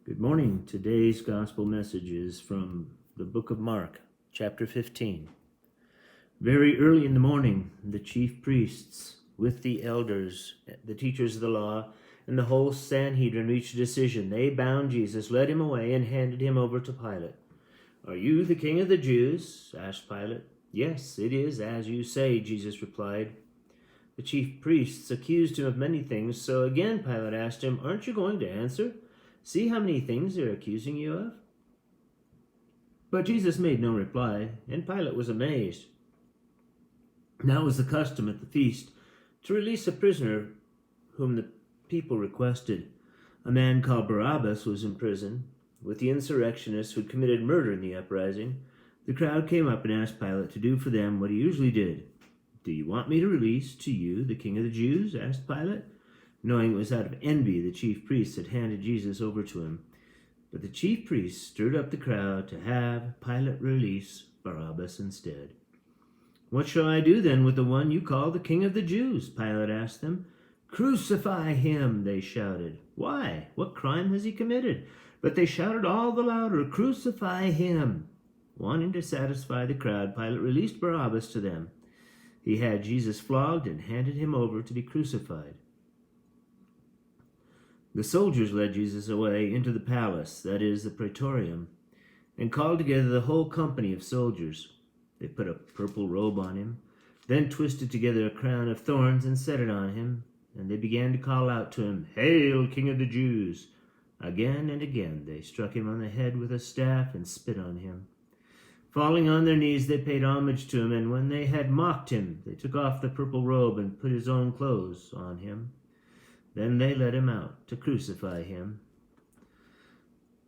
Good morning. Today's gospel message is from the book of Mark, chapter 15. Very early in the morning, the chief priests, with the elders, the teachers of the law, and the whole Sanhedrin reached a decision. They bound Jesus, led him away, and handed him over to Pilate. "Are you the king of the Jews?" asked Pilate. "Yes, it is as you say," Jesus replied. The chief priests accused him of many things, so again Pilate asked him, "Aren't you going to answer? See how many things they're accusing you of?" But Jesus made no reply, and Pilate was amazed. Now it was the custom at the feast to release a prisoner whom the people requested. A man called Barabbas was in prison with the insurrectionists who had committed murder in the uprising. The crowd came up and asked Pilate to do for them what he usually did. "Do you want me to release to you the king of the Jews?" asked Pilate. Knowing it was out of envy, the chief priests had handed Jesus over to him. But the chief priests stirred up the crowd to have Pilate release Barabbas instead. "What shall I do then with the one you call the king of the Jews?" Pilate asked them. "Crucify him," they shouted. "Why? What crime has he committed?" But they shouted all the louder, "Crucify him." Wanting to satisfy the crowd, Pilate released Barabbas to them. He had Jesus flogged and handed him over to be crucified. The soldiers led Jesus away into the palace, that is, the praetorium, and called together the whole company of soldiers. They put a purple robe on him, then twisted together a crown of thorns and set it on him, and they began to call out to him, "Hail, King of the Jews!" Again and again they struck him on the head with a staff and spit on him. Falling on their knees, they paid homage to him, and when they had mocked him, they took off the purple robe and put his own clothes on him. Then they led him out to crucify him.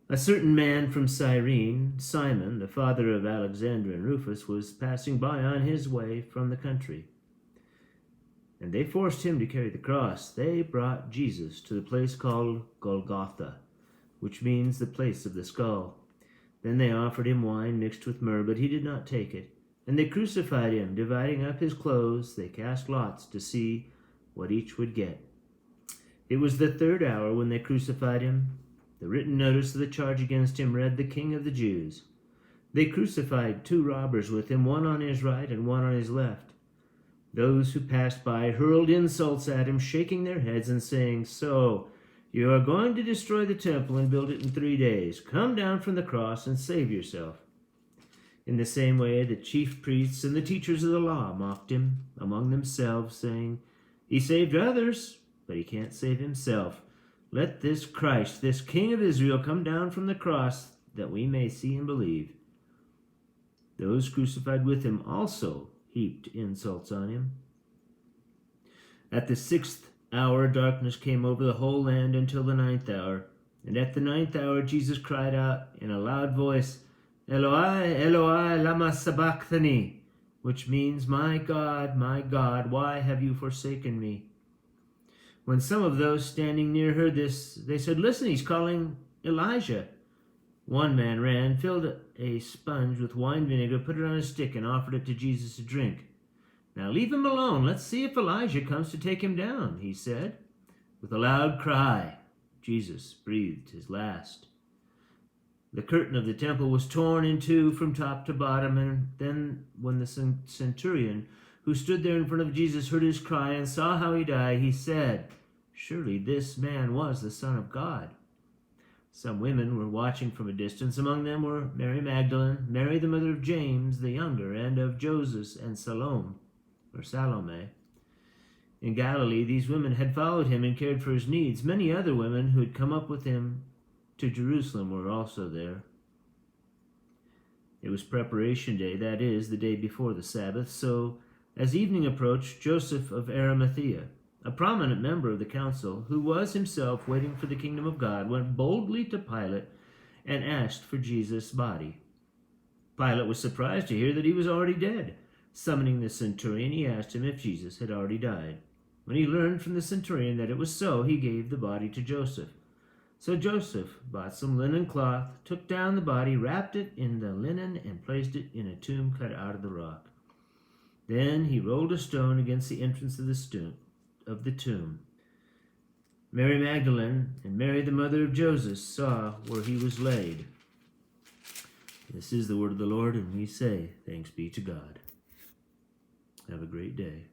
A certain man from Cyrene, Simon, the father of Alexander and Rufus, was passing by on his way from the country, and they forced him to carry the cross. They brought Jesus to the place called Golgotha, which means the place of the skull. Then they offered him wine mixed with myrrh, but he did not take it. And they crucified him. Dividing up his clothes, they cast lots to see what each would get. It was the third hour when they crucified him. The written notice of the charge against him read, "The King of the Jews." They crucified 2 robbers with him, one on his right and one on his left. Those who passed by hurled insults at him, shaking their heads and saying, "So, you are going to destroy the temple and build it in 3 days. Come down from the cross and save yourself." In the same way, the chief priests and the teachers of the law mocked him among themselves, saying, "He saved others, but he can't save himself. Let this Christ, this King of Israel, come down from the cross, that we may see and believe." Those crucified with him also heaped insults on him. At the 6th hour, darkness came over the whole land until the 9th hour. And at the 9th hour, Jesus cried out in a loud voice, "Eloi, Eloi, lama sabachthani," which means, my God, why have you forsaken me?" When some of those standing near heard this, they said, "Listen, he's calling Elijah." One man ran, filled a sponge with wine vinegar, put it on a stick, and offered it to Jesus to drink. "Now leave him alone. Let's see if Elijah comes to take him down," he said. With a loud cry, Jesus breathed his last. The curtain of the temple was torn in two from top to bottom, and then when the centurion who stood there in front of Jesus heard his cry and saw how he died, he said, "Surely this man was the Son of God." Some women were watching from a distance. Among them were Mary Magdalene, Mary the mother of James the younger, and of Joseph, and Salome. In Galilee, these women had followed him and cared for his needs. Many other women who had come up with him to Jerusalem were also there. It was preparation day, that is, the day before the Sabbath, so as evening approached, Joseph of Arimathea, a prominent member of the council, who was himself waiting for the kingdom of God, went boldly to Pilate and asked for Jesus' body. Pilate was surprised to hear that he was already dead. Summoning the centurion, he asked him if Jesus had already died. When he learned from the centurion that it was so, he gave the body to Joseph. So Joseph bought some linen cloth, took down the body, wrapped it in the linen, and placed it in a tomb cut out of the rock. Then he rolled a stone against the entrance of the tomb. Mary Magdalene and Mary, the mother of Joseph, saw where he was laid. This is the word of the Lord, and we say, thanks be to God. Have a great day.